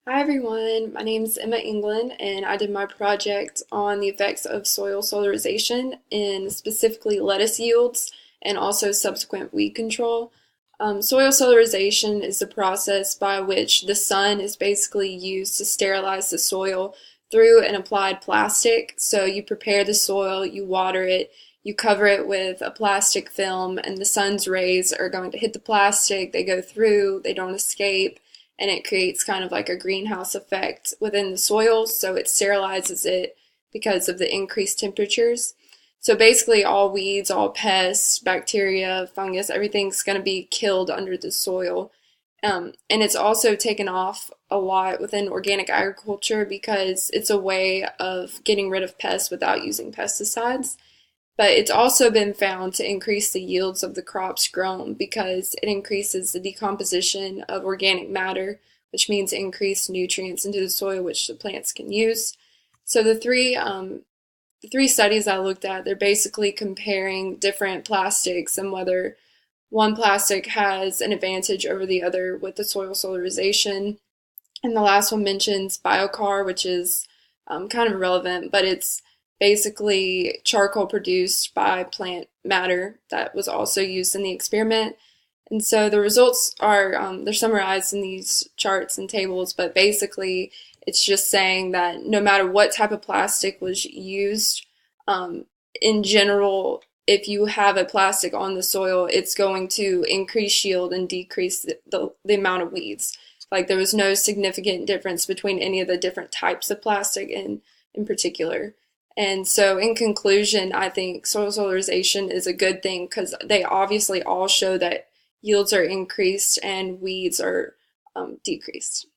Hi everyone, my name is Emma England and I did my project on the effects of soil solarization in specifically lettuce yields and also subsequent weed control. Soil solarization is the process by which the sun is basically used to sterilize the soil through an applied plastic. So you prepare the soil, you water it, you cover it with a plastic film, and the sun's rays are going to hit the plastic, they go through, they don't escape, and it creates kind of like a greenhouse effect within the soil, so it sterilizes it because of the increased temperatures. So basically, all weeds, all pests, bacteria, fungus, everything's going to be killed under the soil. And it's also taken off a lot within organic agriculture because it's a way of getting rid of pests without using pesticides. But it's also been found to increase the yields of the crops grown because it increases the decomposition of organic matter, which means increased nutrients into the soil, which the plants can use. So the three studies I looked at, they're basically comparing different plastics and whether one plastic has an advantage over the other with the soil solarization. And the last one mentions biochar, which is kind of irrelevant, but it's basically charcoal produced by plant matter that was also used in the experiment. And so the results are they're summarized in these charts and tables, but basically it's just saying that no matter what type of plastic was used, in general, if you have a plastic on the soil, it's going to increase yield and decrease the amount of weeds. Like there was no significant difference between any of the different types of plastic in particular. And so, in conclusion, I think soil solarization is a good thing because they obviously all show that yields are increased and weeds are decreased.